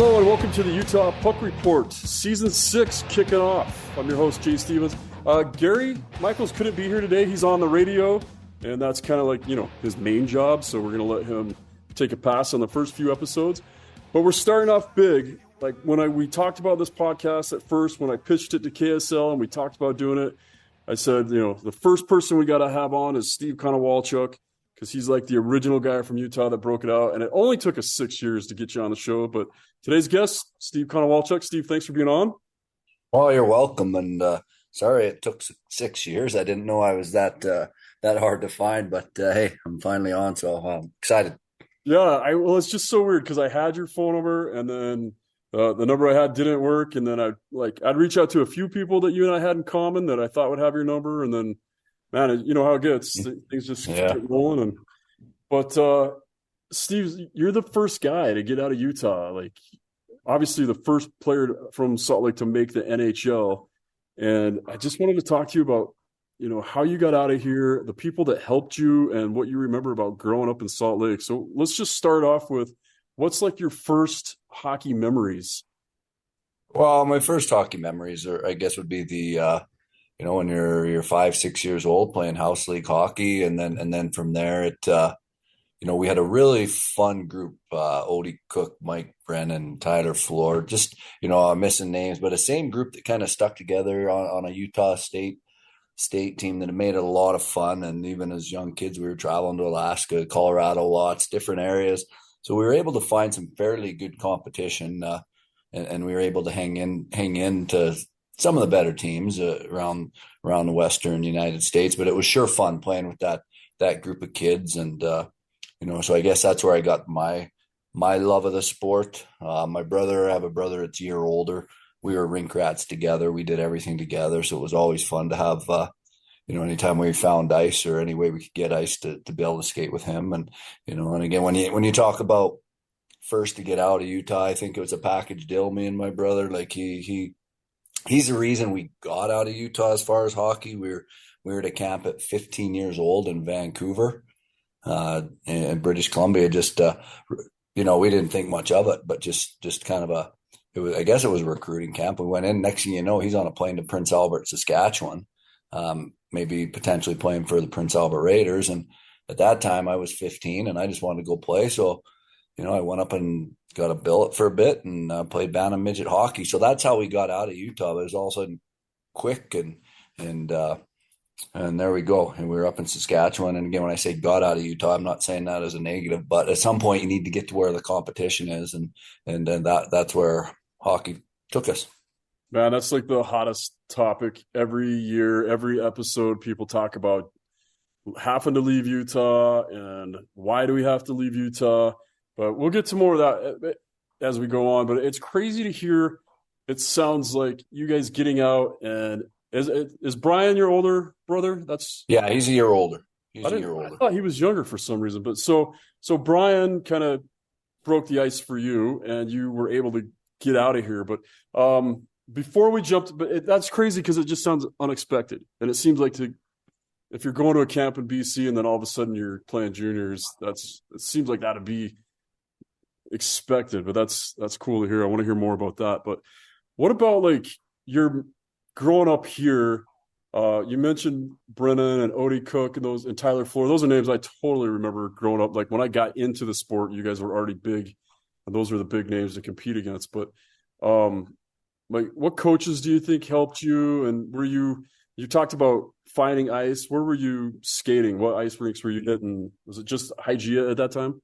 Hello and welcome to the Utah Puck Report, Season 6 kicking off. I'm your host, Jay Stevens. Gary Michaels couldn't be here today. He's on the radio, and that's kind of like, his main job, so we're going to let him take a pass on the first few episodes. But we're starting off big. Like when we talked about this podcast at first, when I pitched it to KSL and we talked about doing it, I said, the first person we got to have on is Steve Konowalchuk, because he's like the original guy from Utah that broke it out. And it only took us 6 years to get you on the show. But today's guest, Steve Konowalchuk. Steve, thanks for being on. Well, you're welcome. And sorry it took 6 years. I didn't know I was that hard to find. But hey, I'm finally on, so I'm excited. Yeah, well, it's just so weird because I had your phone number, and then the number I had didn't work. And then I'd reach out to a few people that you and I had in common that I thought would have your number. And then, man, you know how it gets. Things just get rolling. But Steve, you're the first guy to get out of Utah. Like, obviously the first player from Salt Lake to make the NHL. And I just wanted to talk to you about, how you got out of here, the people that helped you, and what you remember about growing up in Salt Lake. So let's just start off with, what's like your first hockey memories? Well, my first hockey memories I guess would be the when you're 5-6 years old playing house league hockey, and then from there we had a really fun group, Odie Cook, Mike Brennan, Tyler Floor, just, I'm missing names, but a same group that kind of stuck together on a Utah State team that made it a lot of fun. And even as young kids, we were traveling to Alaska, Colorado, lots, different areas. So we were able to find some fairly good competition, and we were able to hang in to some of the better teams around the Western United States. But it was sure fun playing with that group of kids. And, so I guess that's where I got my love of the sport. I have a brother that's a year older. We were rink rats together. We did everything together. So it was always fun to have, anytime we found ice or any way we could get ice to be able to skate with him. And, and again, when you talk about first to get out of Utah, I think it was a package deal, me and my brother. Like he's the reason we got out of Utah as far as hockey. We were to camp at 15 years old in Vancouver, in British Columbia. Just, we didn't think much of it, but just kind of I guess it was a recruiting camp. We went in, next thing you know, he's on a plane to Prince Albert, Saskatchewan, maybe potentially playing for the Prince Albert Raiders. And at that time I was 15 and I just wanted to go play. So, I went up and got a billet for a bit and played Bantam midget hockey. So that's how we got out of Utah. It was all of a sudden quick and there we go. And we were up in Saskatchewan. And again, when I say got out of Utah, I'm not saying that as a negative, but at some point you need to get to where the competition is. And then that's where hockey took us. Man, that's like the hottest topic every year, every episode. People talk about having to leave Utah and why do we have to leave Utah? But we'll get to more of that as we go on. But it's crazy to hear. It sounds like you guys getting out. And is Brian your older brother? Yeah, he's a year older. I thought he was younger for some reason. But so Brian kind of broke the ice for you, and you were able to get out of here. But before we jumped, that's crazy because it just sounds unexpected. And it seems like if you're going to a camp in BC and then all of a sudden you're playing juniors, it seems like that'd be expected. But that's cool to hear. I want to hear more about that. But what about like your growing up here? You mentioned Brennan and Odie Cook and Tyler Floor. Those are names I totally remember growing up. Like when I got into the sport, you guys were already big. And those are the big names to compete against. But like, what coaches do you think helped you? And you talked about finding ice. Where were you skating? What ice rinks were you hitting? Was it just Hygeia at that time?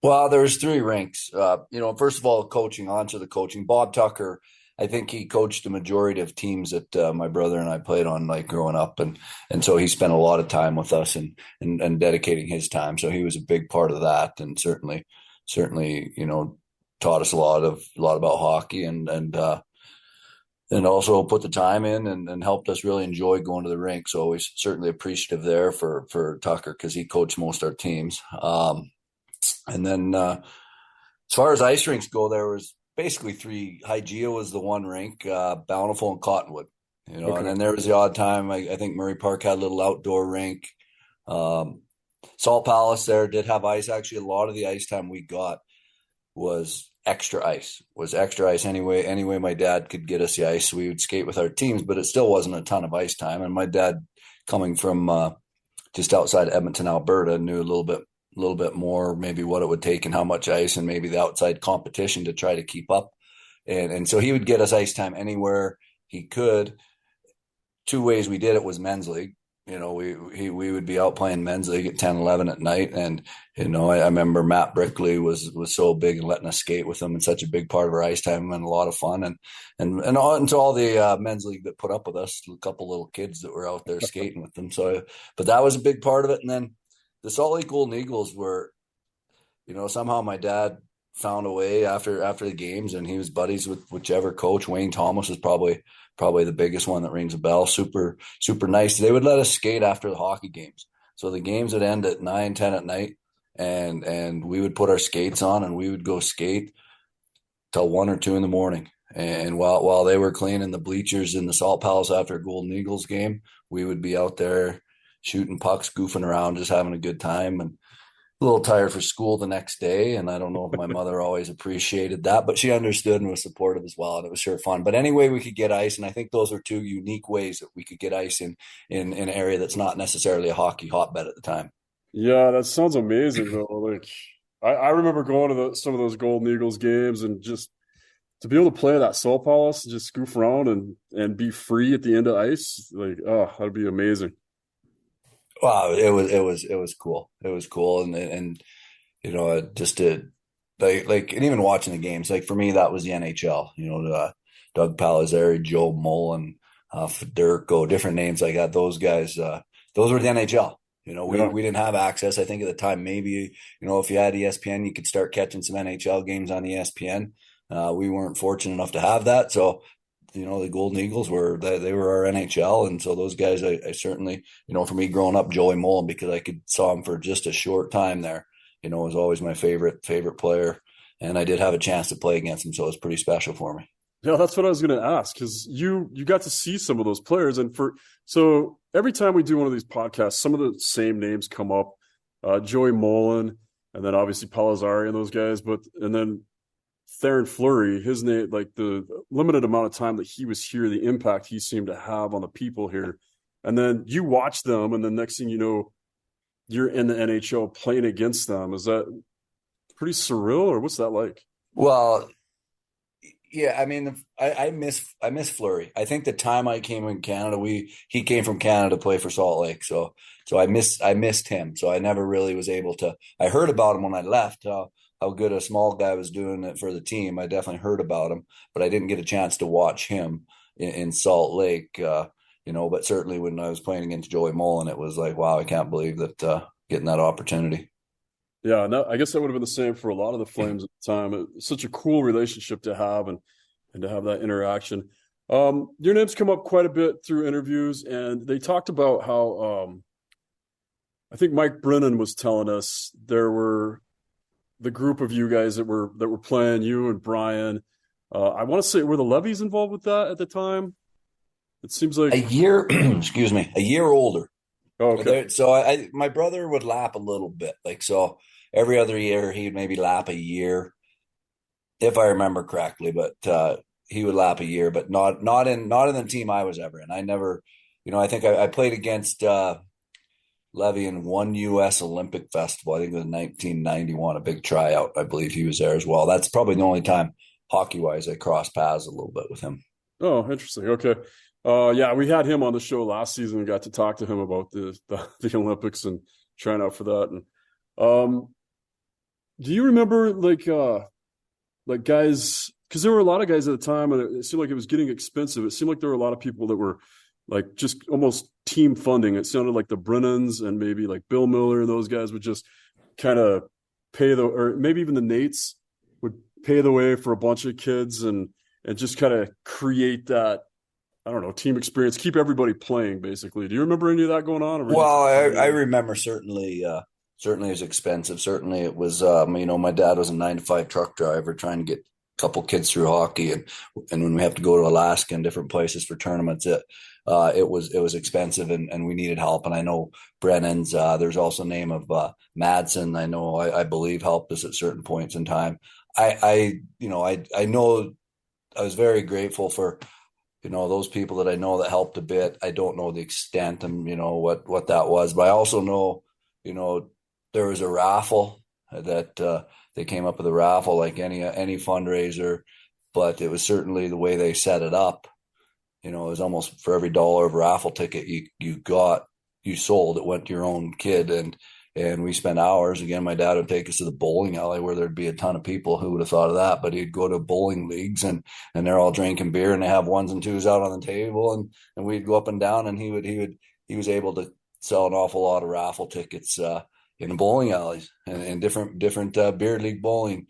Well, there's 3 rinks. First of all, onto the coaching. Bob Tucker, I think he coached the majority of teams that my brother and I played on, like growing up. And so he spent a lot of time with us and dedicating his time. So he was a big part of that. And certainly, taught us a lot about hockey and also put the time in and helped us really enjoy going to the rink. So always certainly appreciative there for Tucker because he coached most of our teams. And then as far as ice rinks go, there was basically 3. Hygeia was the one rink, Bountiful and Cottonwood. Okay. And then there was the odd time. I think Murray Park had a little outdoor rink. Salt Palace there did have ice. Actually, a lot of the ice time we got was extra ice. Was extra ice anyway my dad could get us the ice. We would skate with our teams, but it still wasn't a ton of ice time. And my dad, coming from just outside Edmonton, Alberta, knew a little bit more maybe what it would take and how much ice and maybe the outside competition to try to keep up. And so he would get us ice time anywhere he could. Two ways we did it was men's league. We would be out playing men's league at 10, 11 at night. And, I remember Matt Brickley was so big and letting us skate with him, and such a big part of our ice time, and a lot of fun. And to all the men's league that put up with us, a couple little kids that were out there skating with them. So, but that was a big part of it. And then the Salt Lake Golden Eagles were, somehow my dad found a way after the games, and he was buddies with whichever coach. Wayne Thomas is probably the biggest one that rings a bell. Super, super nice. They would let us skate after the hockey games. So the games would end at 9, 10 at night, and we would put our skates on and we would go skate till 1 or 2 in the morning. And while they were cleaning the bleachers in the Salt Palace after a Golden Eagles game, we would be out there shooting pucks, goofing around, just having a good time. And a little tired for school the next day. And I don't know if my mother always appreciated that, but she understood and was supportive as well. And it was sure fun. But anyway, we could get ice. And I think those are two unique ways that we could get ice in an area that's not necessarily a hockey hotbed at the time. Yeah, that sounds amazing though. Like I remember going to some of those Golden Eagles games, and just to be able to play that Salt Palace and just goof around and be free at the end of ice, like, oh, that'd be amazing. Wow, it was cool. It was cool, and just to like and even watching the games, like for me, that was the NHL. Doug Palazzari, Joe Mullen, Federico, different names like that. Those guys, those were the NHL. We didn't have access. I think at the time, maybe if you had ESPN, you could start catching some NHL games on ESPN. We weren't fortunate enough to have that, so. The Golden Eagles they were our NHL. And so those guys, I certainly, for me growing up, Joey Mullen, because I saw him for just a short time there, was always my favorite player. And I did have a chance to play against him. So it was pretty special for me. Yeah, that's what I was going to ask, because you got to see some of those players. And so every time we do one of these podcasts, some of the same names come up, Joey Mullen, and then obviously Palazzari and those guys, and then Theoren Fleury, his name, like the limited amount of time that he was here, the impact he seemed to have on the people here. And then you watch them, and the next thing you know, you're in the NHL playing against them. Is that pretty surreal, or what's that like? Well, yeah, I mean, I miss Fleury. I think the time I came in Canada, he came from Canada to play for Salt Lake, so I missed him. So I never really was able to. I heard about him when I left. How good a small guy was doing it for the team. I definitely heard about him, but I didn't get a chance to watch him in Salt Lake, but certainly when I was playing against Joey Mullen, it was like, wow, I can't believe that getting that opportunity. Yeah, no, I guess that would have been the same for a lot of the Flames at the time. It's such a cool relationship to have and to have that interaction. Your name's come up quite a bit through interviews, and they talked about how I think Mike Brennan was telling us there were the group of you guys that were playing, you and Brian. I want to say, were the Levies involved with that at the time? It seems like a year, excuse me, a year older. Oh, okay. So my brother would lap a little bit, like so every other year he'd maybe lap a year, if I remember correctly. But he would lap a year, but not in the team I was ever in. I never, I think I played against Levy in one U.S. Olympic festival. I think it was 1991, a big tryout. I believe he was there as well. That's probably the only time hockey-wise I crossed paths a little bit with him. Oh, interesting. Okay. Yeah, we had him on the show last season and got to talk to him about the Olympics and trying out for that. And do you remember like guys, because there were a lot of guys at the time, and it seemed like it was getting expensive. It seemed like there were a lot of people that were like just almost team funding. It sounded like the Brennans and maybe like Bill Miller and those guys would just kind of or maybe even the Nates would pay the way for a bunch of kids and just kind of create that, I don't know, team experience, keep everybody playing basically. Do you remember any of that going on? Well, I remember certainly it was expensive. Certainly it was, my dad was a 9-to-5 truck driver trying to get a couple kids through hockey. And when we have to go to Alaska and different places for tournaments, it was expensive and we needed help. And I know Brennan's, there's also a name of Madsen. I know, I believe helped us at certain points in time. I know I was very grateful for, those people that I know that helped a bit. I don't know the extent and, what that was, but I also know, you know, there was a raffle that they came up with a raffle like any fundraiser, but it was certainly the way they set it up. It was almost for every dollar of raffle ticket you sold, it went to your own kid. And we spent hours. Again, my dad would take us to the bowling alley where there'd be a ton of people. Who would have thought of that? But he'd go to bowling leagues and they're all drinking beer and they have ones and twos out on the table and we'd go up and down and he was able to sell an awful lot of raffle tickets in the bowling alleys and different beer league bowling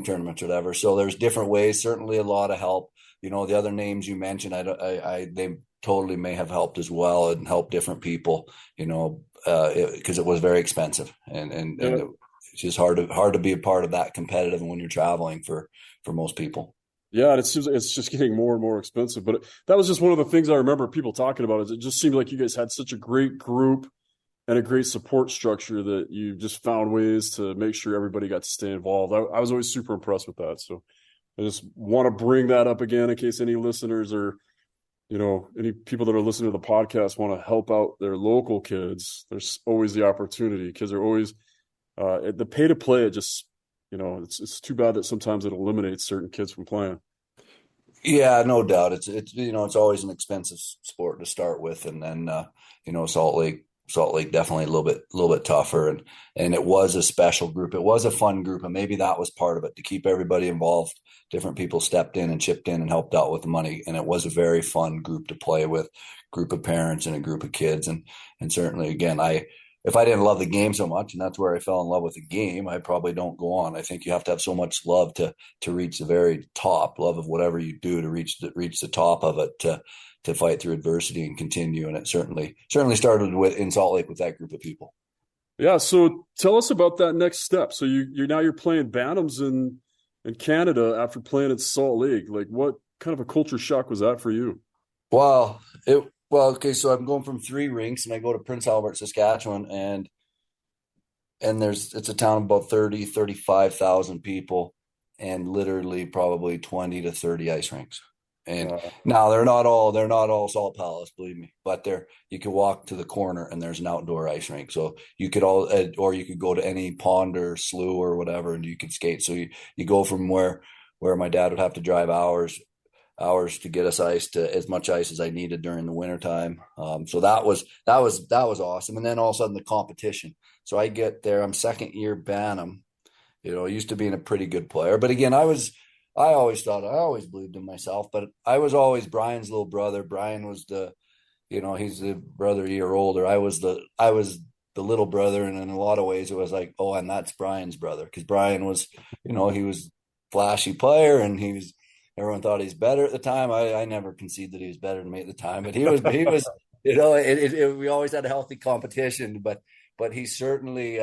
tournaments or whatever. So there's different ways. Certainly a lot of help. The other names you mentioned, they totally may have helped as well and helped different people. Because it was very expensive and Yeah. it's just hard to be a part of that competitive when you're traveling for most people. Yeah, and it seems like it's just getting more and more expensive. But that was just one of the things I remember people talking about. Is it just seemed like you guys had such a great group and a great support structure that you just found ways to make sure everybody got to stay involved. I was always super impressed with that. So I just want to bring that up again in case any listeners or any people that are listening to the podcast want to help out their local kids. There's always the opportunity because they're always the pay to play. It just it's too bad that sometimes it eliminates certain kids from playing. Yeah, no doubt. It's always an expensive sport to start with, and then Salt Lake definitely a little bit tougher, and it was a special group. It was a fun group, and maybe that was part of it to keep everybody involved. Different people stepped in and chipped in and helped out with the money, and it was a very fun group to play with, group of parents and a group of kids, and certainly again, if I didn't love the game so much, and that's where I fell in love with the game, I probably don't go on. I think you have to have so much love to reach the very top, love of whatever you do to reach the top of it, to fight through adversity and continue. And it certainly started in Salt Lake with that group of people. Yeah. So tell us about that next step. So you're playing Bantams in Canada after playing at Salt Lake. Like, what kind of a culture shock was that for you? Okay, so I'm going from 3 rinks and I go to Prince Albert, Saskatchewan, and it's a town of about 35,000 people and literally probably 20 to 30 ice rinks. And Wow. now they're not all Salt Palace, believe me, but you could walk to the corner and there's an outdoor ice rink. So you could or you could go to any pond or slough or whatever and you could skate. So you go from where my dad would have to drive hours to get us ice to as much ice as I needed during the wintertime. So that was awesome. And then all of a sudden the competition. So I get there, I'm second year Bantam, used to being a pretty good player. But again, I always believed in myself, but I was always Brian's little brother. Brian was he's the brother a year older. I was the little brother. And in a lot of ways it was like, oh, and that's Brian's brother. Cause Brian was, he was flashy player and everyone thought he's better at the time. I never conceded that he was better than me at the time, but he was, we always had a healthy competition, but he certainly,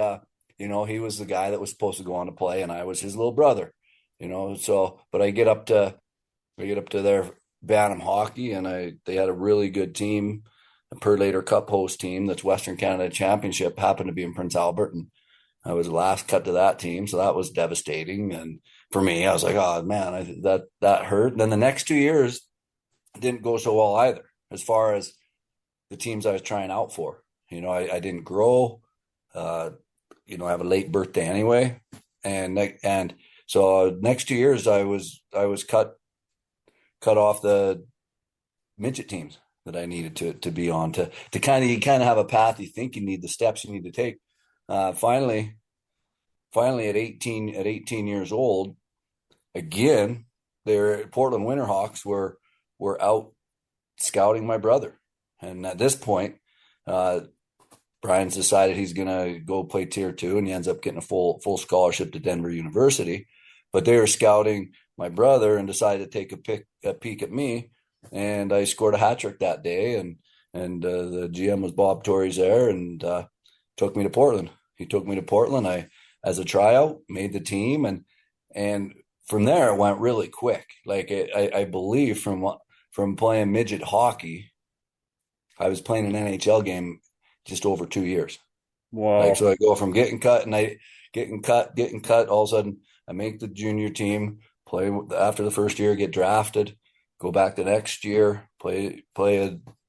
he was the guy that was supposed to go on to play and I was his little brother, but I get up to their Bantam hockey and they had a really good team, a Perlator Cup host team. That's Western Canada Championship happened to be in Prince Albert. And I was the last cut to that team. So that was devastating. And for me, I was like, oh man, that hurt. And then the next 2 years didn't go so well either, as far as the teams I was trying out for. I didn't grow, I have a late birthday anyway. And so next 2 years I was cut off the midget teams that I needed to be on to kind of have a path. You think you need the steps you need to take. Finally at 18 years old, again, their Portland Winterhawks were out scouting my brother. And at this point, Brian's decided he's going to go play tier 2 and he ends up getting a full scholarship to Denver University. But they were scouting my brother and decided to take a peek at me. And I scored a hat trick that day. And the GM was Bob Torres there and took me to Portland. He took me to Portland. I, as a tryout, made the team. And from there, it went really quick. Like I believe from playing midget hockey, I was playing an NHL game just over 2 years. Wow. Like, so I go from getting cut. All of a sudden I make the junior team, play after the first year, get drafted, go back the next year, play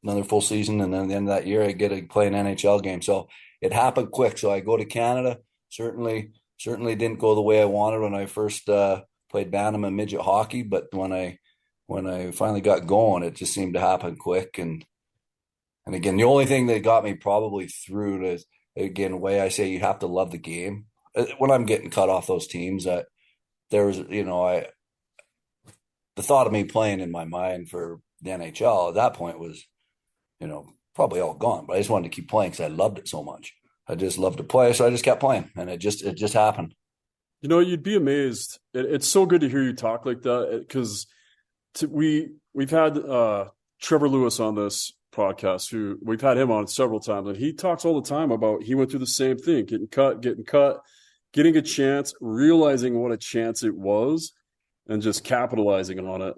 another full season, and then at the end of that year, I get to play an NHL game. So it happened quick. So I go to Canada. Certainly didn't go the way I wanted when I first played Bantam and midget hockey, but when I finally got going, it just seemed to happen quick. And again, the only thing that got me probably through is, again, the way I say, you have to love the game. When I'm getting cut off those teams, there was, the thought of me playing in my mind for the NHL at that point was, probably all gone. But I just wanted to keep playing because I loved it so much. I just loved to play, so I just kept playing, and it just happened. You'd be amazed. It's so good to hear you talk like that, because we've had Trevor Lewis on this podcast, who we've had him on several times, and he talks all the time about he went through the same thing, getting cut, getting a chance, realizing what a chance it was, and just capitalizing on it.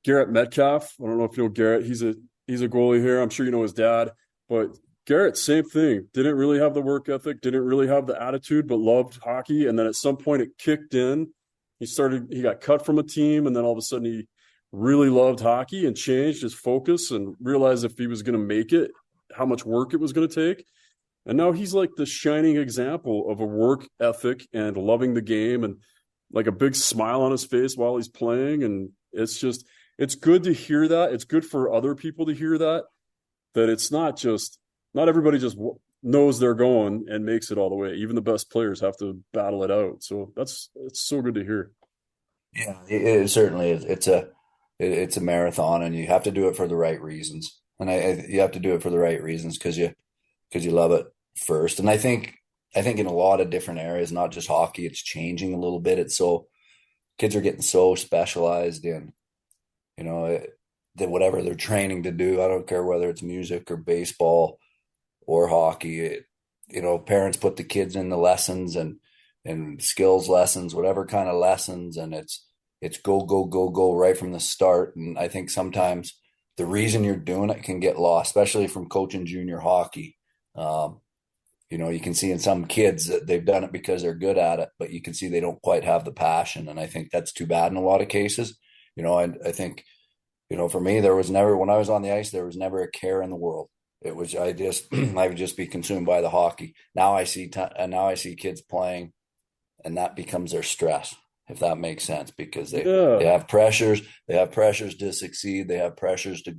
Garrett Metcalf, I don't know if you know Garrett. He's a goalie here. I'm sure you know his dad, but Garrett, same thing. Didn't really have the work ethic, didn't really have the attitude, but loved hockey. And then at some point it kicked in. He got cut from a team, and then all of a sudden he really loved hockey and changed his focus and realized if he was going to make it, how much work it was going to take. And now he's like the shining example of a work ethic and loving the game, and like a big smile on his face while he's playing. And it's good to hear that. It's good for other people to hear that it's not everybody just knows they're going and makes it all the way. Even the best players have to battle it out. So it's so good to hear. Yeah, it certainly is. It's a marathon, and you have to do it for the right reasons. And you have to do it for the right reasons because you love it first. And I think in a lot of different areas, not just hockey, it's changing a little bit. Kids are getting so specialized in, that whatever they're training to do. I don't care whether it's music or baseball or hockey. Parents put the kids in the lessons and skills lessons, whatever kind of lessons, and it's go right from the start. And I think sometimes the reason you're doing it can get lost, especially from coaching junior hockey. You can see in some kids that they've done it because they're good at it, but you can see they don't quite have the passion. And I think that's too bad in a lot of cases. I think, for me, there was never, when I was on the ice, there was never a care in the world. It was, I would just be consumed by the hockey. Now I see kids playing, and that becomes their stress, if that makes sense, because they have pressures. They have pressures to succeed. They have pressures to,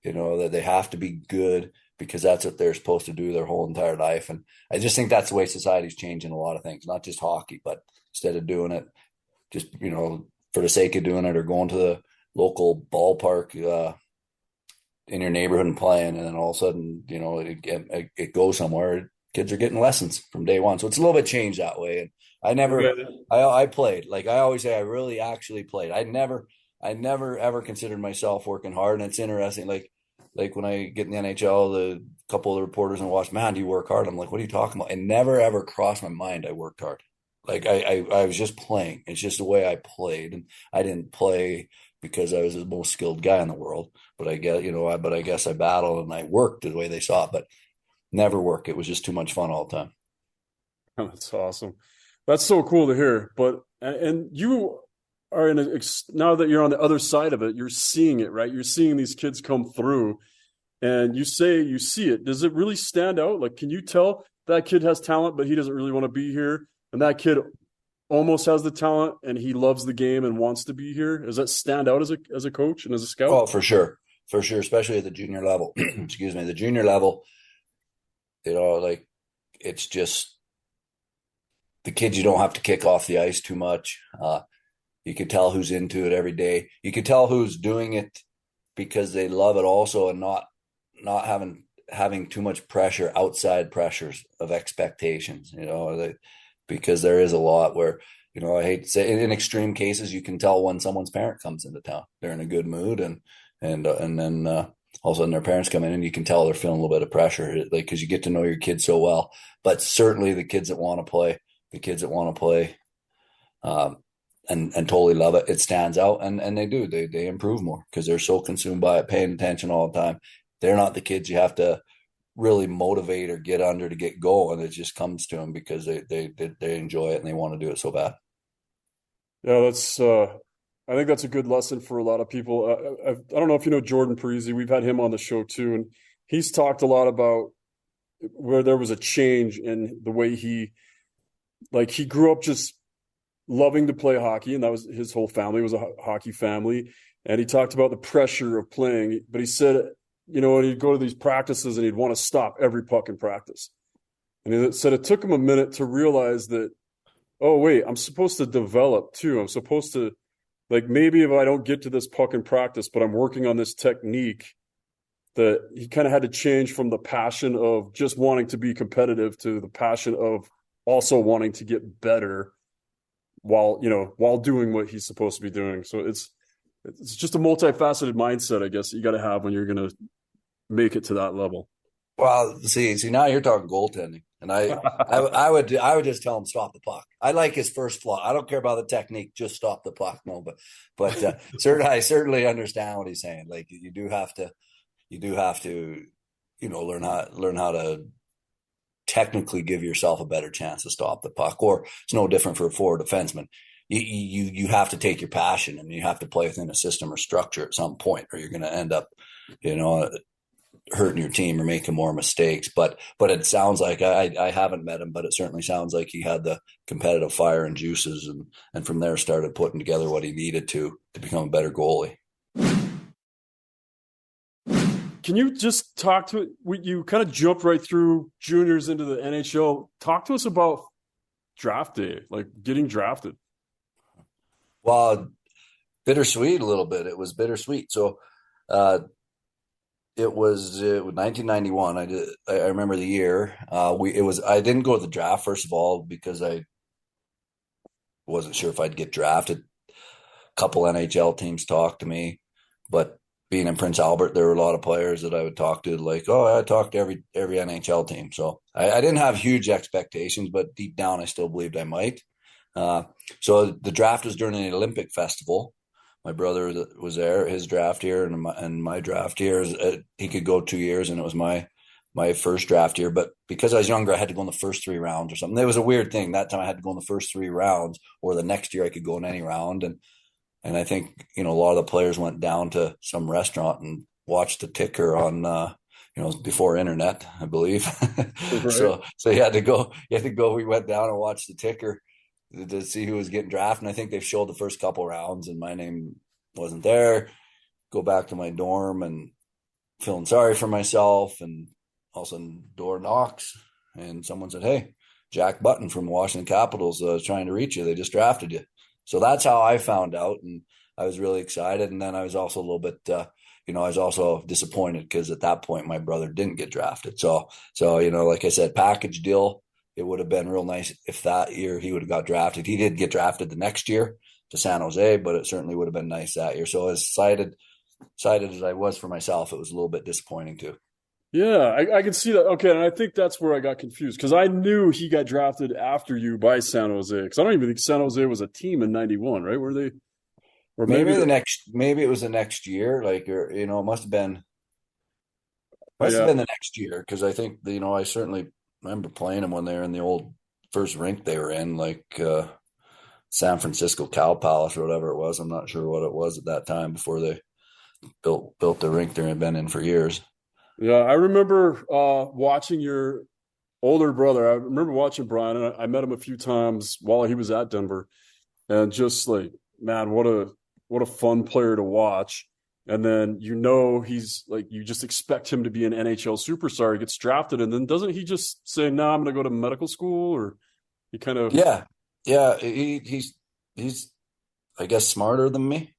that they have to be good because that's what they're supposed to do their whole entire life. And I just think that's the way society's changing a lot of things, not just hockey, but instead of doing it just, for the sake of doing it, or going to the local ballpark in your neighborhood and playing, and then all of a sudden, it goes somewhere. Kids are getting lessons from day one. So it's a little bit changed that way. And I played, like I always say, I really actually played. I never ever considered myself working hard. And it's interesting, like when I get in the NHL, the couple of the reporters and watch, man, do you work hard? I'm like, what are you talking about? It never ever crossed my mind I worked hard. Like I was just playing. It's just the way I played. And I didn't play because I was the most skilled guy in the world. But I guess I battled and I worked the way they saw it, but never work. It was just too much fun all the time. That's awesome. That's so cool to hear. But, and you are now that you're on the other side of it, you're seeing it, right? You're seeing these kids come through, and you say you see it. Does it really stand out? Like, can you tell that kid has talent, but he doesn't really want to be here? And that kid almost has the talent and he loves the game and wants to be here. Does that stand out as a coach and as a scout? Oh, for sure. For sure. Especially at the junior level. Excuse me. The junior level, like it's just the kids, you don't have to kick off the ice too much. You could tell who's into it every day. You could tell who's doing it because they love it also, and not having too much pressure, outside pressures of expectations, because there is a lot where, I hate to say, in extreme cases, you can tell when someone's parent comes into town, they're in a good mood, and then all of a sudden their parents come in, and you can tell they're feeling a little bit of pressure, like, because you get to know your kids so well. But certainly the kids that want to play, and totally love it, it stands out, and they improve more because they're so consumed by it, paying attention all the time. They're not the kids you have to really motivate or get under to get going. It just comes to them because they enjoy it and they want to do it so bad. Yeah, I think that's a good lesson for a lot of people. I don't know if you know Jordan Parisi. We've had him on the show too, and he's talked a lot about where there was a change in the way he grew up just loving to play hockey, and that was his whole family was a hockey family. And he talked about the pressure of playing, but he said, when he'd go to these practices and he'd want to stop every puck in practice. And he said it took him a minute to realize that, oh, wait, I'm supposed to develop too. I'm supposed to, like, maybe if I don't get to this puck in practice, but I'm working on this technique, that he kind of had to change from the passion of just wanting to be competitive to the passion of also wanting to get better while doing what he's supposed to be doing. So it's just a multifaceted mindset, I guess, that you got to have when you're going to make it to that level. Well, see, now you're talking goaltending, and I would just tell him stop the puck. I like his first flaw. I don't care about the technique, just stop the puck. No, but certainly I certainly understand what he's saying. Like you do have to learn how to technically give yourself a better chance to stop the puck. Or it's no different for a forward defenseman. You have to take your passion and you have to play within a system or structure at some point, or you're going to end up, hurting your team or making more mistakes. But it sounds like I haven't met him, but it certainly sounds like he had the competitive fire and juices, and from there started putting together what he needed to become a better goalie. Can you just talk to you kind of jumped right through juniors into the NHL. Talk to us about draft day, like getting drafted. Well, bittersweet a little bit. It was bittersweet. So it was 1991. I remember the year. I didn't go to the draft, first of all, because I wasn't sure if I'd get drafted. A couple NHL teams talked to me, but being in Prince Albert, there were a lot of players that I would talk to, like, oh, I talked to every NHL team. So I didn't have huge expectations, but deep down, I still believed I might. Uh, so the draft was during the Olympic Festival. My brother was there, his draft year, and my draft year. He could go 2 years, and it was my first draft year. But because I was younger, I had to go in the first 3 rounds or something. It was a weird thing. That time I had to go in the first 3 rounds, or the next year I could go in any round. And I think, a lot of the players went down to some restaurant and watched the ticker on, before internet, I believe. Right. So you had to go. We went down and watched the ticker to see who was getting drafted. And I think they showed the first couple rounds and my name wasn't there. Go back to my dorm and feeling sorry for myself. And all of a sudden door knocks and someone said, "Hey, Jack Button from the Washington Capitals is trying to reach you. They just drafted you." So that's how I found out. And I was really excited. And then I was also a little bit, I was also disappointed because at that point my brother didn't get drafted. So, like I said, package deal. It would have been real nice if that year he would have got drafted. He did get drafted the next year to San Jose, but it certainly would have been nice that year. So as excited as I was for myself, it was a little bit disappointing too. Yeah, I can see that. Okay, and I think that's where I got confused because I knew he got drafted after you by San Jose because I don't even think San Jose was a team in '91, right? Were they? Or maybe Maybe it was the next year, like, or, it must have yeah. been the next year. Cause I think, I certainly remember playing them when they were in the old first rink they were in, like, San Francisco Cow Palace or whatever it was. I'm not sure what it was at that time before they built the rink they had been in for years. Yeah, I remember watching your older brother. I remember watching Brian, and I met him a few times while he was at Denver, and just like, man, what a fun player to watch. And then he's like you just expect him to be an NHL superstar. He gets drafted, and then doesn't he just say, "No, I'm going to go to medical school," or he kind of Yeah. Yeah. He's, I guess, smarter than me.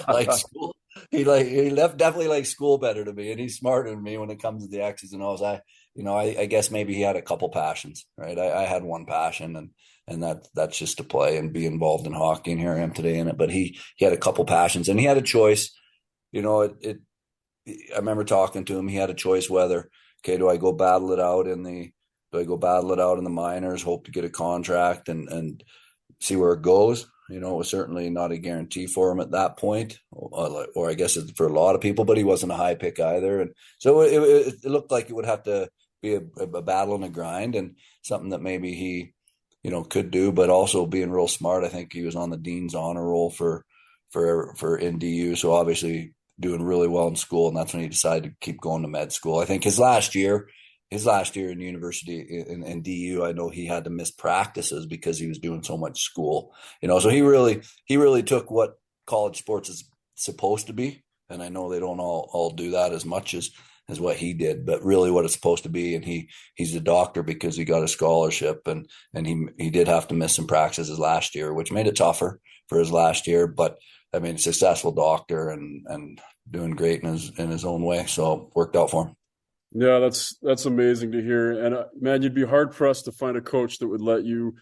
Like school. He left definitely like school better to me, and he's smarter than me when it comes to the X's and O's. I guess maybe he had a couple passions, right? I had one passion, and that's just to play and be involved in hockey, and here I am today in it. But he had a couple passions, and he had a choice. I remember talking to him. He had a choice whether, okay, do I go battle it out in the minors, hope to get a contract and see where it goes. It was certainly not a guarantee for him at that point, or I guess for a lot of people, but he wasn't a high pick either. And so it looked like it would have to be a battle and a grind, and something that maybe could do, but also being real smart. I think he was on the dean's honor roll for NDU, so obviously doing really well in school, and that's when he decided to keep going to med school. I think his last year in university in DU, I know he had to miss practices because he was doing so much school. So he really took what college sports is supposed to be, and I know they don't all do that as much as what he did, but really what it's supposed to be. And he's a doctor because he got a scholarship, and he did have to miss some practices last year, which made it tougher for his last year. But I mean, successful doctor and doing great in his own way, so worked out for him. Yeah, that's amazing to hear. And man, you'd be hard pressed to find a coach that would let you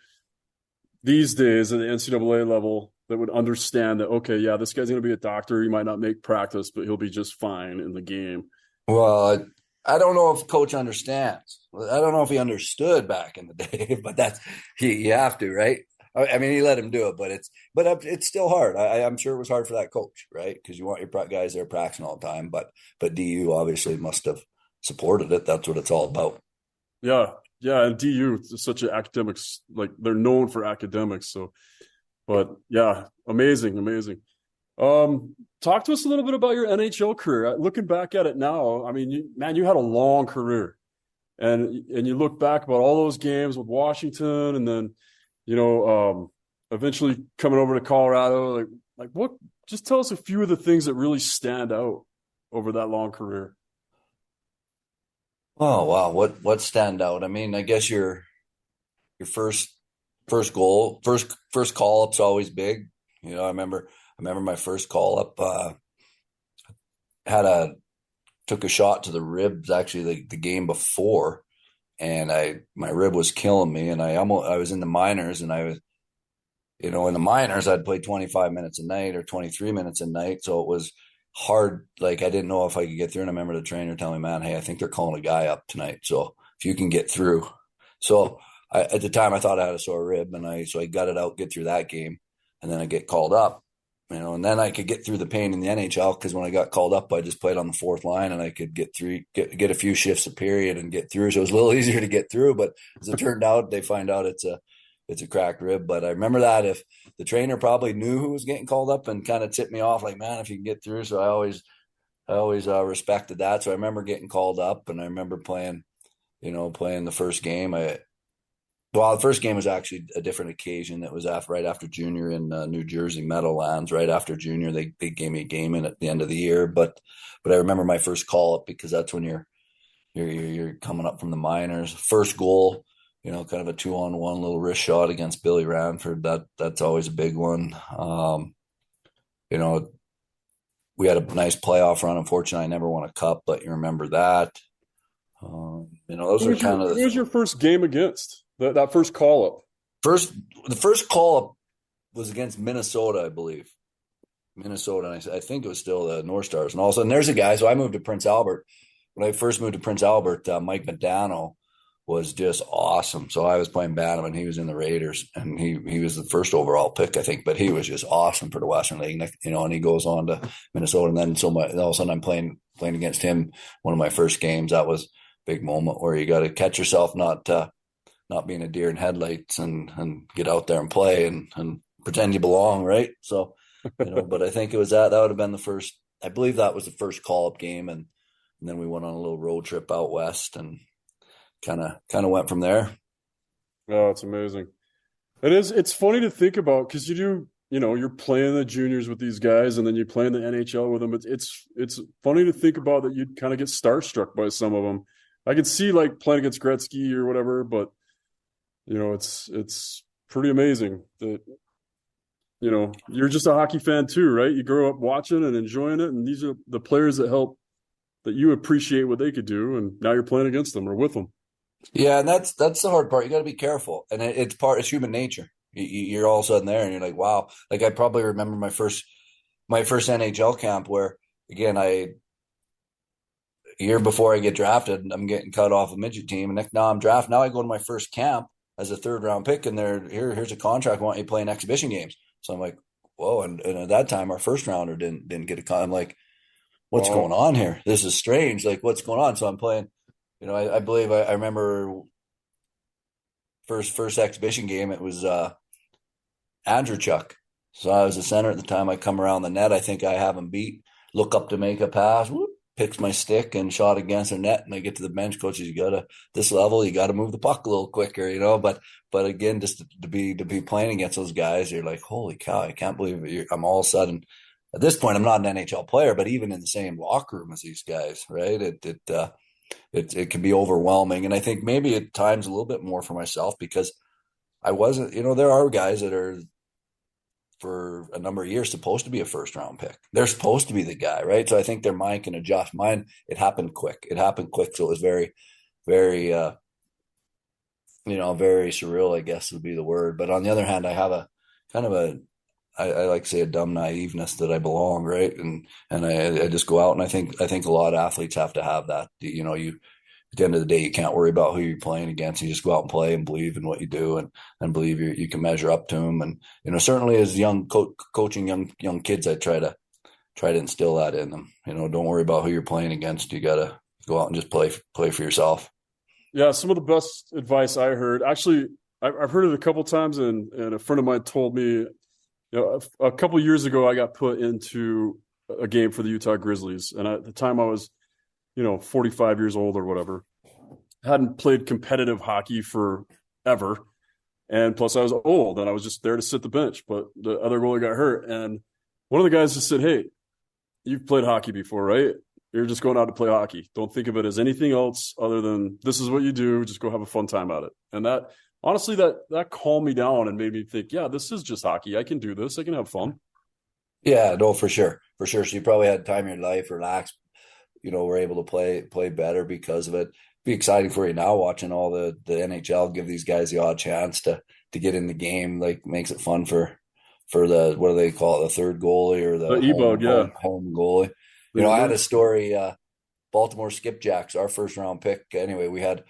these days at the NCAA level that would understand that, okay, yeah, this guy's going to be a doctor. He might not make practice, but he'll be just fine in the game. Well, I don't know if coach understands. I don't know if he understood back in the day, but that's you have to, right? I mean, he let him do it, but it's still hard. I'm sure it was hard for that coach, right? Because you want your guys there practicing all the time. But DU obviously must have supported it. That's what it's all about. Yeah, yeah, and DU is such an academics, like they're known for academics. So, but yeah, amazing, amazing. Talk to us a little bit about your NHL career. Looking back at it now, I mean, you had a long career, and you look back about all those games with Washington, and then eventually coming over to Colorado. Like what? Just tell us a few of the things that really stand out over that long career. Oh wow, what stand out? I mean, I guess your first goal, first call up's always big. I remember my first call up. Had a took a shot to the ribs actually the game before, and my rib was killing me, and I was in the minors, and I was in the minors I'd play 25 minutes a night or 23 minutes a night, so it was hard. Like I didn't know if I could get through, and I remember the trainer telling me, "Man, hey, I think they're calling a guy up tonight, so if you can get through." So at the time I thought I had a sore rib, and I got it out, get through that game, and then I get called up. And then I could get through the pain in the NHL because when I got called up, I just played on the fourth line, and I could get through, get a few shifts a period and get through. So it was a little easier to get through. But as it turned out, they find out it's a cracked rib. But I remember that if the trainer probably knew who was getting called up and kind of tipped me off, like, man, if you can get through. So I always respected that. So I remember getting called up, and I remember playing the first game. Well, the first game was actually a different occasion. That was right after junior in New Jersey Meadowlands. Right after junior, they gave me a game in at the end of the year. But I remember my first call up because that's when you're coming up from the minors. First goal, kind of a 2-on-1 little wrist shot against Billy Ranford. That's always a big one. You know, we had a nice playoff run. Unfortunately, I never won a cup, but you remember that. Those are kind of Who was your first game against that first call up? first. The first call up was against Minnesota, I believe. Minnesota, and I think it was still the North Stars. And all of a sudden, there's a guy. So I moved to Prince Albert. When I first moved to Prince Albert, Mike Modano was just awesome. So I was playing Bantam, and he was in the Raiders, and he was the first overall pick, I think. But he was just awesome for the Western League, and he goes on to Minnesota. And then all of a sudden, I'm playing against him. One of my first games. That was a big moment where you got to catch yourself, not being a deer in headlights, and get out there and play and pretend you belong, right? So. But I think it was that would have been the first. I believe that was the first call up game, and then we went on a little road trip out west and kind of went from there. Oh, it's amazing. It is. It's funny to think about because you're playing the juniors with these guys, and then you play in the NHL with them. It's funny to think about that you'd kind of get starstruck by some of them. I could see like playing against Gretzky or whatever, but it's pretty amazing that. You're just a hockey fan too, right? You grow up watching and enjoying it, and these are the players that you appreciate what they could do, and now you're playing against them or with them. Yeah, and that's the hard part. You got to be careful, and it's human nature. You're all of a sudden there, and you're like, wow. Like I probably remember my first NHL camp where again a year before I get drafted, I'm getting cut off a midget team, and now I'm drafted. Now I go to my first camp as a third round pick, and here's a contract. I want you playing exhibition games. So I'm like, whoa. And at that time, our first rounder didn't get a con. I'm like, what's going on here? This is strange. Like, what's going on? So I'm playing, I believe I remember first exhibition game, it was Andrew Chuck. So I was the center at the time. I come around the net. I think I have him beat. Look up to make a pass. Whoop, picks my stick and shot against the net. And I get to the bench. Coaches, you gotta this level. You gotta move the puck a little quicker, But again, just to be playing against those guys, you're like, holy cow! I can't believe it. I'm all of a sudden. At this point, I'm not an NHL player, but even in the same locker room as these guys, right? It can be overwhelming, and I think maybe at times a little bit more for myself because I wasn't. There are guys that are for a number of years supposed to be a first round pick. They're supposed to be the guy, right? So I think their mind can adjust. Mine, it happened quick. So it was very, very, very surreal, I guess would be the word. But on the other hand, I have a kind of I like to say a dumb naiveness that I belong, right? And I just go out and I think a lot of athletes have to have that. At the end of the day, you can't worry about who you're playing against. You just go out and play and believe in what you do and believe you can measure up to them. And, certainly as young coaching young kids, I try to instill that in them. Don't worry about who you're playing against. You got to go out and just play for yourself. Yeah. Some of the best advice I heard, actually, I've heard it a couple of times, and a friend of mine told me, a couple of years ago, I got put into a game for the Utah Grizzlies. And at the time I was, 45 years old or whatever. Hadn't played competitive hockey forever. And plus I was old and I was just there to sit the bench, but the other goalie got hurt. And one of the guys just said, "Hey, you've played hockey before, right? You're just going out to play hockey. Don't think of it as anything else other than this is what you do. Just go have a fun time at it." And that, honestly, that calmed me down and made me think, yeah, this is just hockey. I can do this. I can have fun. Yeah, no, for sure. For sure. So you probably had time in your life, relax, were able to play better because of it. Be exciting for you now watching all the NHL give these guys the odd chance to get in the game. Like makes it fun for the, what do they call it, the third goalie or the E-bug, yeah. home goalie. I had a story, Baltimore Skipjacks, our first round pick. Anyway, we had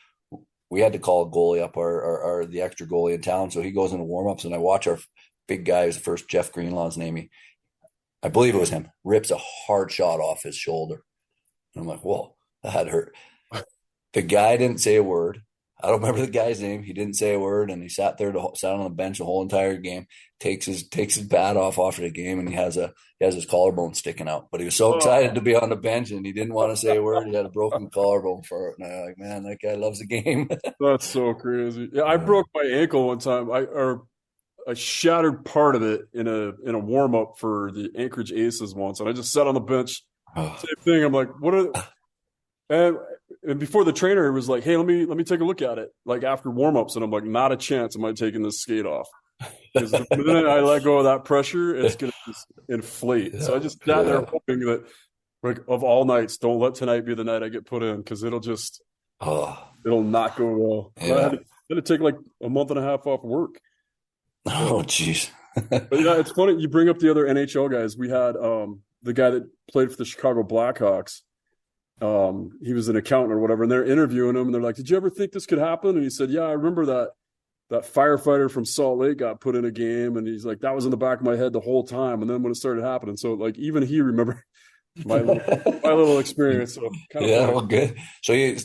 to call a goalie up, our the extra goalie in town. So he goes into warmups and I watch our big guy, who's the first, Jeff Greenlaw's name. I believe it was him, rips a hard shot off his shoulder. And I'm like, whoa, that hurt. The guy didn't say a word. I don't remember the guy's name. He didn't say a word, and he sat on the bench the whole entire game. Takes his bat off after the game, and he has his collarbone sticking out. But he was so excited to be on the bench, and he didn't want to say a word. He had a broken collarbone for it, and I'm like, man, that guy loves the game. That's so crazy. Yeah, I broke my ankle one time. I shattered part of it in a warm up for the Anchorage Aces once, and I just sat on the bench. Same thing. I'm like, what are and before the trainer was like, "Hey, let me take a look at it." Like after warm-ups, and I'm like, not a chance am I taking this skate off. Because the minute I let go of that pressure, it's gonna just inflate. Yeah. So I just sat there hoping that, like, of all nights, don't let tonight be the night I get put in, because it'll not go well. Yeah. I had to take like a month and a half off work. Oh, jeez. But it's funny you bring up the other NHL guys. We had the guy that played for the Chicago Blackhawks. He was an accountant or whatever, and they're interviewing him, and they're like, "Did you ever think this could happen?" And he said, "Yeah, I remember that firefighter from Salt Lake got put in a game," and he's like, "That was in the back of my head the whole time." And then when it started happening, so like even he remembered my little experience. So kind of well, good. So you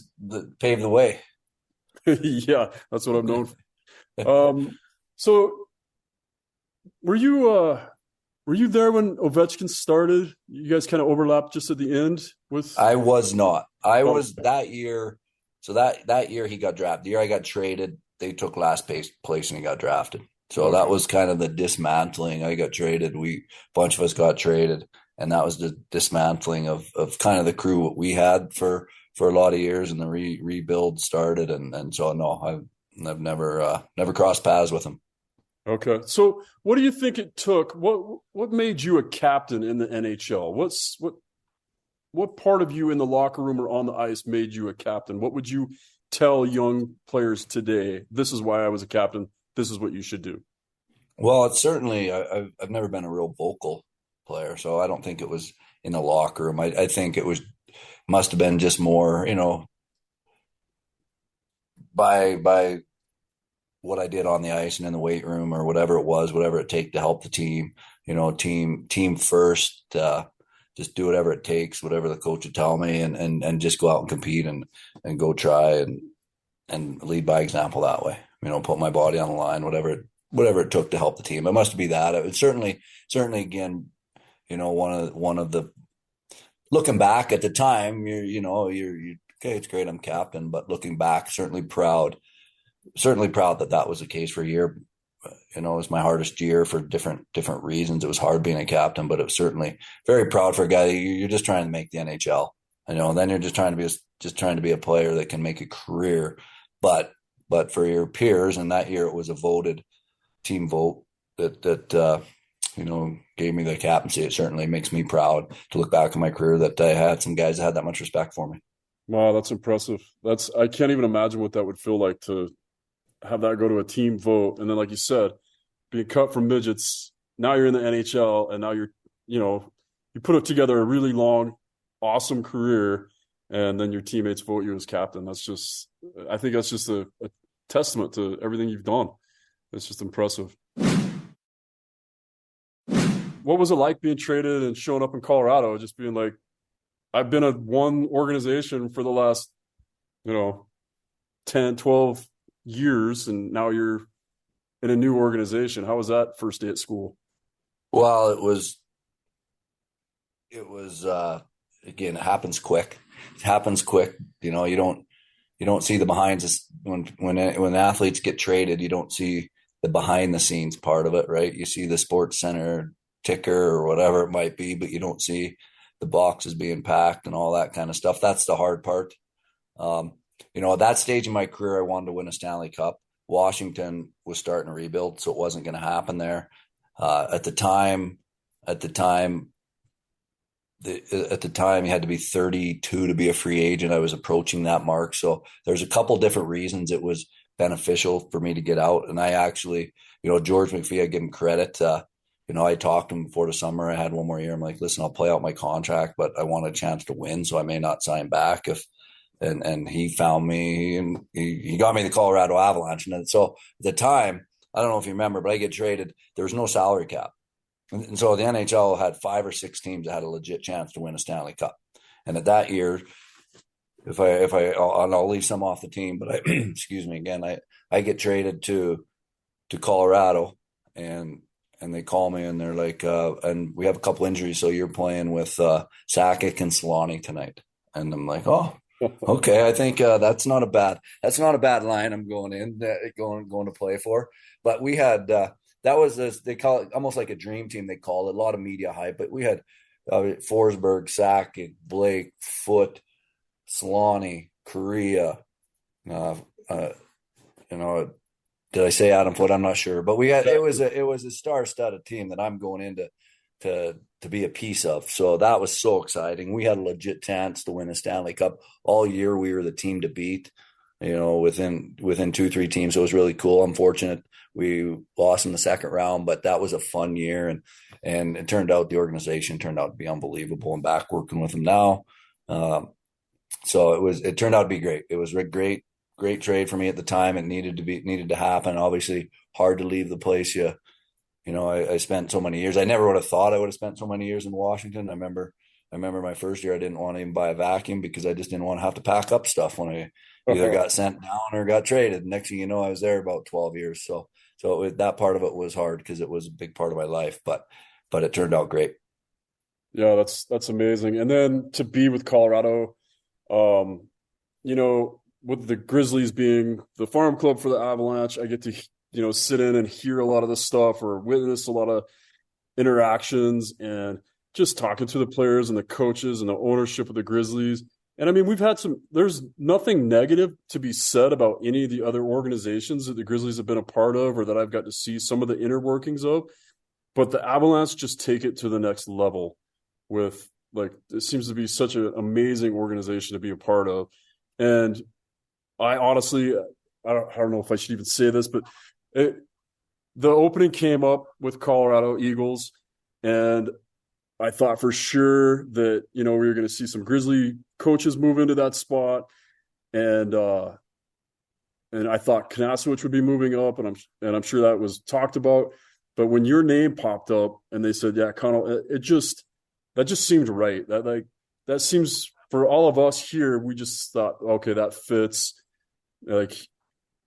paved the way. Yeah, that's what I'm known for. So were you there when Ovechkin started? You guys kind of overlapped just at the end with. I was not. I was that year. So that year he got drafted. The year I got traded, they took last place and he got drafted. So that was kind of the dismantling. I got traded. A bunch of us got traded, and that was the dismantling of kind of the crew we had for a lot of years, and the rebuild started. And so no, I've never crossed paths with him. Okay. So what do you think it took? What made you a captain in the NHL? What part of you in the locker room or on the ice made you a captain? What would you tell young players today? This is why I was a captain. This is what you should do. Well, it's certainly, I've never been a real vocal player, so I don't think it was in the locker room. I think it must have been just more, by what I did on the ice and in the weight room or whatever it was, whatever it take to help the team, team first, just do whatever it takes, whatever the coach would tell me, and just go out and compete and go try and lead by example that way. put my body on the line, whatever it took to help the team. It must be that. It certainly again, one of the, looking back at the time, you're okay. It's great, I'm captain, but looking back, certainly proud that was the case for a year. It was my hardest year for different reasons. It was hard being a captain, but it was certainly very proud for a guy. You're just trying to make the NHL, and then you're just trying to be a player that can make a career. But for your peers, and that year it was a voted team vote that gave me the captaincy. It certainly makes me proud to look back on my career that I had some guys that had that much respect for me. Wow, that's impressive. I can't even imagine what that would feel like to have that go to a team vote. And then, like you said, being cut from midgets, now you're in the NHL, and now you put together a really long, awesome career, and then your teammates vote you as captain. I think that's just a testament to everything you've done. It's just impressive. What was it like being traded and showing up in Colorado, just being like, I've been at one organization for the last, 10, 12 years, and now you're in a new organization. How was that first day at school? Well, it was again, it happens quick. You don't see the behinds when athletes get traded. You don't see the behind the scenes part of it, right? You see the Sports Center ticker or whatever it might be, but you don't see the boxes being packed and all that kind of stuff. That's the hard part. At that stage in my career, I wanted to win a Stanley Cup. Washington was starting to rebuild, so it wasn't going to happen there. At the time, you had to be 32 to be a free agent. I was approaching that mark. So there's a couple different reasons it was beneficial for me to get out. And I actually, George McPhee, I give him credit. I talked to him before the summer. I had one more year. I'm like, listen, I'll play out my contract, but I want a chance to win, so I may not sign back. And he found me, and he got me the Colorado Avalanche. And so at the time, I don't know if you remember, but I get traded. There was no salary cap. And so the NHL had 5 or 6 teams that had a legit chance to win a Stanley Cup. And at that year, I'll leave some off the team, but excuse me again, I get traded to Colorado, and they call me and they're like, and we have a couple injuries, so you're playing with Sakic and Solani tonight. And I'm like, oh, okay. I think that's not a bad line I'm going to play for. But we had that was this, they call it almost like a dream team. They call it a lot of media hype, but we had Forsberg, Sakic, Blake, Foote, Solani, Korea, did I say Adam Foote? I'm not sure, but it was a star-studded team that I'm going into to be a piece of. So that was so exciting. We had a legit chance to win a Stanley Cup all year. We were the team to beat, within 2-3 teams. So it was really cool. I'm fortunate we lost in the second round, but that was a fun year. And it turned out the organization turned out to be unbelievable. I'm back working with them now. So it turned out to be great. It was a great trade for me at the time. It needed to happen. Obviously hard to leave the place. I spent so many years. I never would have thought I would have spent so many years in Washington. I remember my first year, I didn't want to even buy a vacuum because I just didn't want to have to pack up stuff when I either got sent down or got traded. Next thing you know, I was there about 12 years. So that part of it was hard because it was a big part of my life, but it turned out great. Yeah, that's amazing. And then to be with Colorado, with the Grizzlies being the farm club for the Avalanche, I get to, sit in and hear a lot of this stuff or witness a lot of interactions and just talking to the players and the coaches and the ownership of the Grizzlies. And I mean, there's nothing negative to be said about any of the other organizations that the Grizzlies have been a part of or that I've got to see some of the inner workings of. But the Avalanche just take it to the next level with, it seems to be such an amazing organization to be a part of. And I honestly, I don't know if I should even say this, but the opening came up with Colorado Eagles, and I thought for sure that, we were going to see some Grizzly coaches move into that spot. And I thought Konowalchuk would be moving up, and I'm sure that was talked about. But when your name popped up and they said, yeah, Connell, that just seemed right. That seems, for all of us here, we just thought, okay, that fits.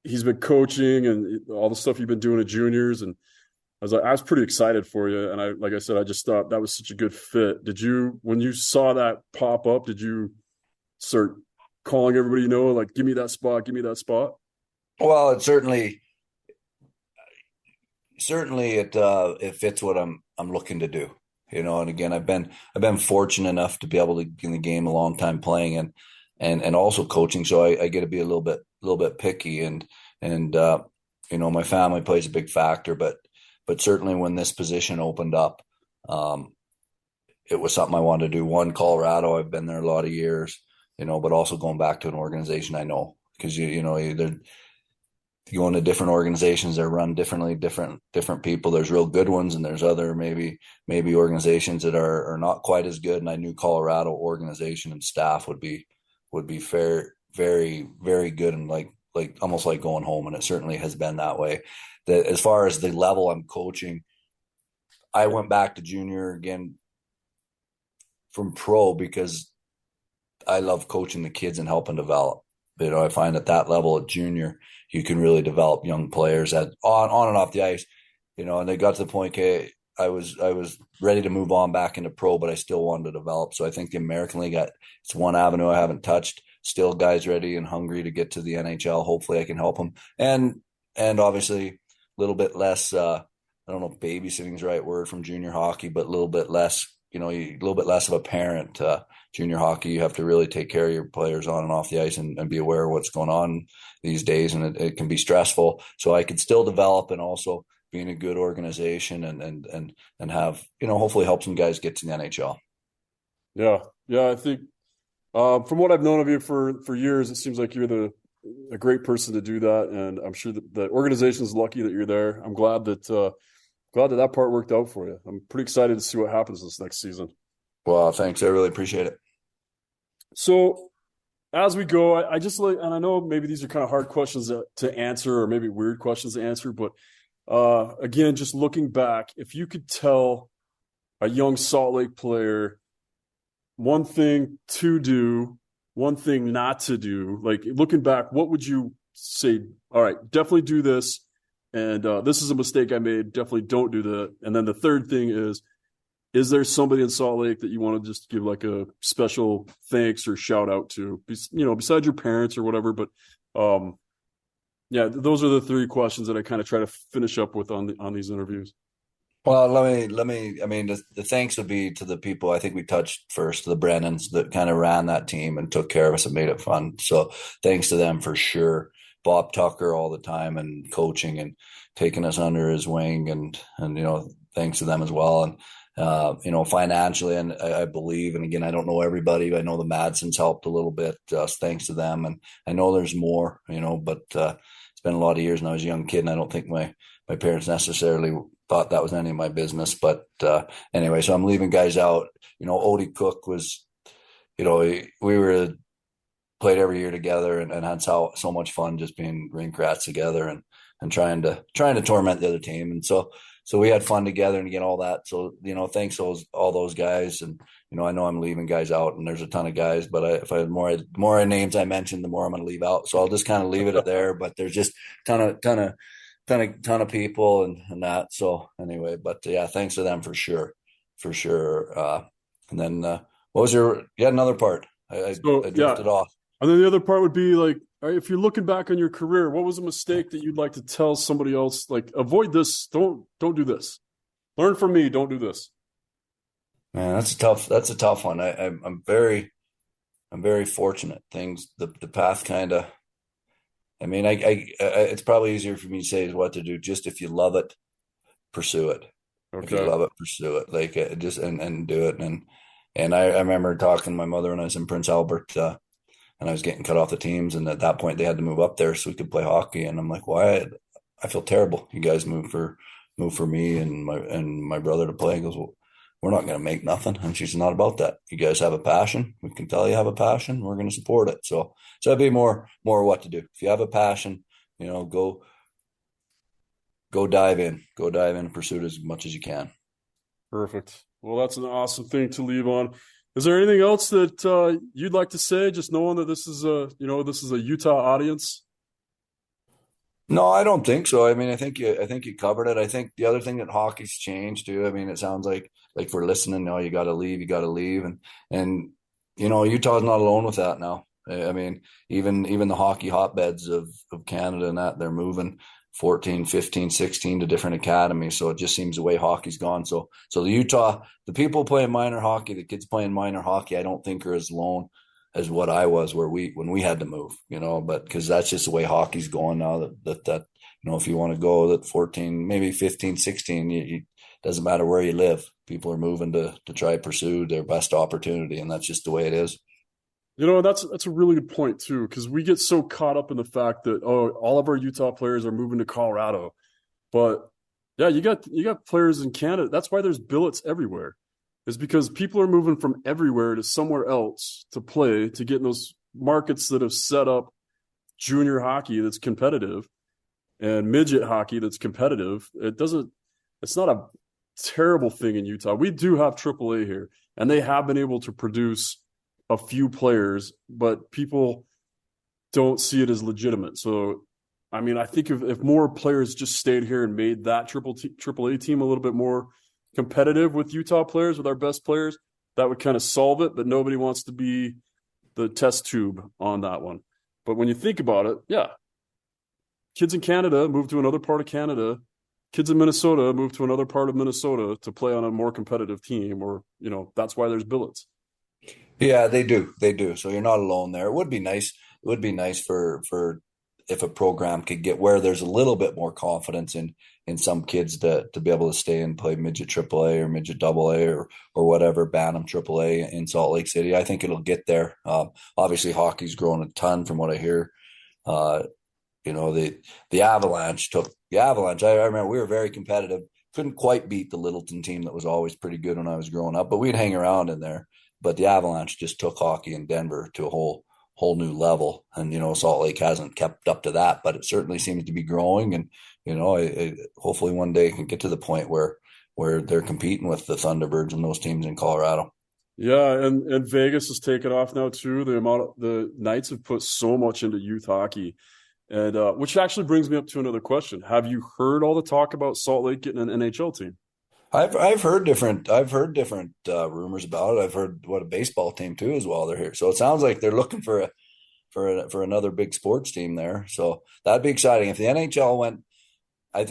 he's been coaching and all the stuff you've been doing at juniors. And I was pretty excited for you. And like I said, I just thought that was such a good fit. When you saw that pop up, did you start calling everybody you know, like, give me that spot, give me that spot? Well, it fits what I'm looking to do. And again, I've been fortunate enough to be able to get in the game a long time playing and also coaching. So I get to be a little bit picky and my family plays a big factor, but certainly when this position opened up, it was something I wanted to do. One, Colorado, I've been there a lot of years, but also going back to an organization I know, because you go into different organizations, they're run differently, different people. There's real good ones, and there's other maybe organizations that are not quite as good. And I knew Colorado organization and staff would be fair, very, very good, and like almost like going home. And it certainly has been that way. That as far as the level I'm coaching, I went back to junior again from pro because I love coaching the kids and helping develop. I find at that level at junior, you can really develop young players on and off the ice, and they got to the point, okay, I was ready to move on back into pro, but I still wanted to develop. So I think the American League, it's one avenue I haven't touched. Still guys ready and hungry to get to the NHL. Hopefully I can help them. And obviously a little bit less, I don't know if babysitting is the right word from junior hockey, but a little bit less, a little bit less of a parent. Junior hockey, you have to really take care of your players on and off the ice and be aware of what's going on these days. And it can be stressful. So I could still develop and also be in a good organization and have, hopefully help some guys get to the NHL. Yeah. Yeah. I think, from what I've known of you for years, it seems like you're a great person to do that. And I'm sure that the organization is lucky that you're there. I'm glad that part worked out for you. I'm pretty excited to see what happens this next season. Well, thanks. I really appreciate it. So as we go, I just like, and I know maybe these are kind of hard questions to answer, or maybe weird questions to answer, but again, just looking back, if you could tell a young Salt Lake player one thing to do, one thing not to do, like looking back, what would you say? All right, definitely do this. And this is a mistake I made. Definitely don't do that. And then the third thing is there somebody in Salt Lake that you want to just give like a special thanks or shout out to, besides your parents or whatever? But yeah, those are the three questions that I kind of try to finish up with on these interviews. Well, let me, I mean, the thanks would be to the people I think we touched first, the Brennans that kind of ran that team and took care of us and made it fun. So thanks to them for sure. Bob Tucker all the time and coaching and taking us under his wing and thanks to them as well. And, financially, and I believe, and again, I don't know everybody, but I know the Madsons helped a little bit, thanks to them. And I know there's more, but it's been a lot of years and I was a young kid and I don't think my parents necessarily thought that was any of my business. But anyway, so I'm leaving guys out. Odie Cook was, we were played every year together and had so much fun just being rink rats together and trying to torment the other team. And so we had fun together and again, all that. So, thanks all those guys. And, I know I'm leaving guys out and there's a ton of guys, but if I had more names I mentioned, the more I'm going to leave out. So I'll just kind of leave it at there, but there's just ton of people and that. So anyway, but yeah, thanks to them for sure. And then, what was you had another part? I drifted off. And then the other part would be like, all right, if you're looking back on your career, what was a mistake that you'd like to tell somebody else? Like, avoid this. Don't do this. Learn from me. Don't do this. Man, that's a tough one. I'm very fortunate. The path kind of, I mean, it's probably easier for me to say is what to do. Just if you love it, pursue it. Okay. If you love it, pursue it. Like just and do it. And I remember talking to my mother when I was in Prince Albert, and I was getting cut off the teams. And at that point, they had to move up there so we could play hockey. And I'm like, why? I feel terrible. You guys move for me and my brother to play. He goes, well, we're not going to make nothing. And she's not about that. You guys have a passion. We can tell you have a passion. We're going to support it. So that'd be more what to do. If you have a passion, go dive in, and pursue it as much as you can. Perfect. Well, that's an awesome thing to leave on. Is there anything else that you'd like to say, just knowing that this is a Utah audience? No, I don't think so. I mean, I think you covered it. I think the other thing that hockey's changed too. I mean, it sounds like we're listening now. You got to leave, and Utah's not alone with that now. I mean, even the hockey hotbeds of Canada and that they're moving 14, 15, 16 to different academies. So it just seems the way hockey's gone. So the people playing minor hockey, the kids playing minor hockey, I don't think are as alone as what I was when we had to move, but because that's just the way hockey's going now that if you want to go that 14, maybe 15, 16, doesn't matter where you live. People are moving to try to pursue their best opportunity. And that's just the way it is. That's a really good point too, because we get so caught up in the fact that all of our Utah players are moving to Colorado, but yeah, you got players in Canada. That's why there's billets everywhere. Is because people are moving from everywhere to somewhere else to play to get in those markets that have set up junior hockey that's competitive and midget hockey that's competitive. It's not a terrible thing in Utah. We do have AAA here, and they have been able to produce a few players, but people don't see it as legitimate. So, I mean, I think if more players just stayed here and made that AAA team a little bit more competitive with Utah players, with our best players, that would kind of solve it. But nobody wants to be the test tube on that one. But when you think about it, yeah, kids in Canada move to another part of Canada. Kids in Minnesota move to another part of Minnesota to play on a more competitive team, or that's why there's billets. Yeah, they do. They do. So you're not alone there. It would be nice. It would be nice for if a program could get where there's a little bit more confidence in some kids to be able to stay and play midget AAA or midget AA or whatever Bantam AAA in Salt Lake City. I think it'll get there. Obviously, hockey's grown a ton from what I hear. Uh, the Avalanche took the Avalanche. I remember we were very competitive. Couldn't quite beat the Littleton team that was always pretty good when I was growing up, but we'd hang around in there. But the Avalanche just took hockey in Denver to a whole new level, and Salt Lake hasn't kept up to that, but it certainly seems to be growing. And hopefully one day it can get to the point where they're competing with the Thunderbirds and those teams in Colorado. Yeah, and Vegas is taking off now too. The Knights have put so much into youth hockey, and which actually brings me up to another question: have you heard all the talk about Salt Lake getting an NHL team? I've heard different rumors about it. I've heard what a baseball team too as well. They're here, so it sounds like they're looking for another big sports team there. So that'd be exciting if the NHL went. I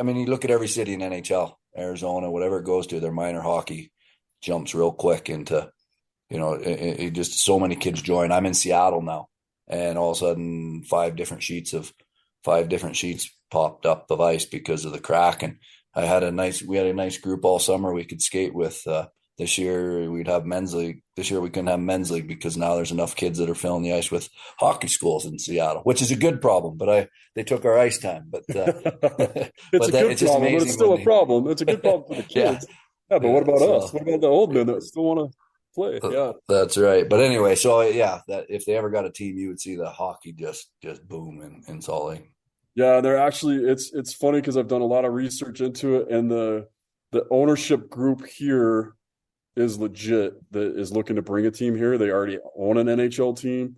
mean, you look at every city in NHL, Arizona, whatever it goes to, their minor hockey jumps real quick into it just so many kids join. I'm in Seattle now, and all of a sudden five different sheets popped up of ice because of the crack. And we had a nice group all summer we could skate with. This year we'd have men's league. This year we couldn't have men's league because now there's enough kids that are filling the ice with hockey schools in Seattle, which is a good problem. But they took our ice time. But It's a good it's just problem, but it's amazing still a problem. It's a good problem for the yeah, kids. Yeah, but what yeah. about us? So What about the old men that still want to play? Yeah. that's right. But anyway, so yeah, that if they ever got a team, you would see the hockey just boom in Salt Lake. Yeah, they're actually it's funny because I've done a lot of research into it, and the ownership group here is legit that is looking to bring a team here. They already own an NHL team,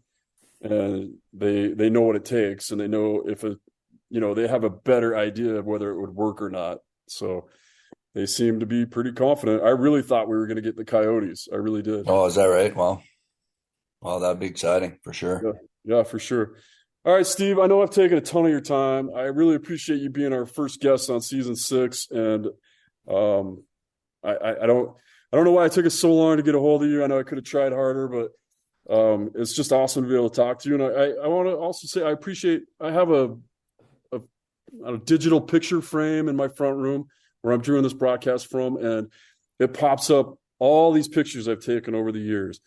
and they know what it takes, and they know if they have a better idea of whether it would work or not. So they seem to be pretty confident. I really thought we were going to get the Coyotes. I really did. Oh, is that right? Well, that'd be exciting for sure. Yeah, yeah, for sure. All right, Steve, I know I've taken a ton of your time. I really appreciate you being our first guest on season 6. And um, I don't know why it took us so long to get a hold of you. I know I could have tried harder, but it's just awesome to be able to talk to you. And I want to also say I have a digital picture frame in my front room where I'm doing this broadcast from, and it pops up all these pictures I've taken over the years.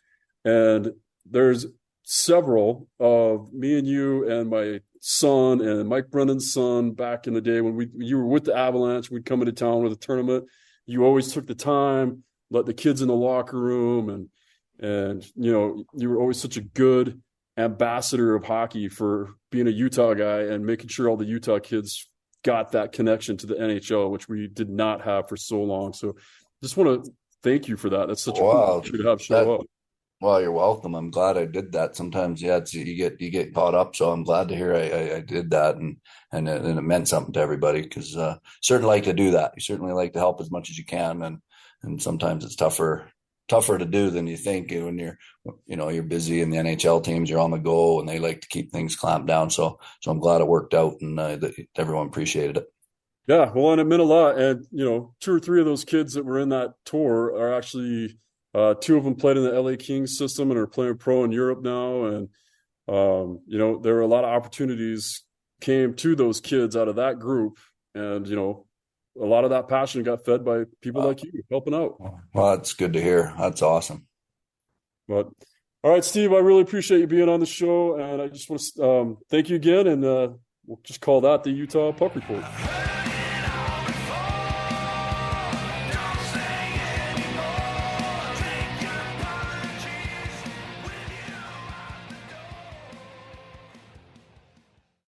And there's several of me and you and my son and Mike Brennan's son back in the day when you were with the Avalanche. We'd come into town with a tournament. You always took the time, let the kids in the locker room, and you were always such a good ambassador of hockey for being a Utah guy and making sure all the Utah kids got that connection to the NHL, which we did not have for so long. So just want to thank you for that. That's such a cool Wow, picture to have show that up. Well, you're welcome. I'm glad I did that. Sometimes, yeah, you get caught up. So I'm glad to hear I did that, and it meant something to everybody because certainly like to do that. You certainly like to help as much as you can, and sometimes it's tougher to do than you think when you're busy and the NHL teams, you're on the go, and they like to keep things clamped down. So I'm glad it worked out, and that everyone appreciated it. Yeah, well, and it meant a lot. And two or three of those kids that were in that tour are actually two of them played in the LA Kings system and are playing pro in Europe now. And there were a lot of opportunities came to those kids out of that group, and a lot of that passion got fed by people Uh, like you helping out. well, that's good to hear. That's awesome. But all right, Steve, I really appreciate you being on the show, and I just want to thank you again, and we'll just call that the Utah Puck Report.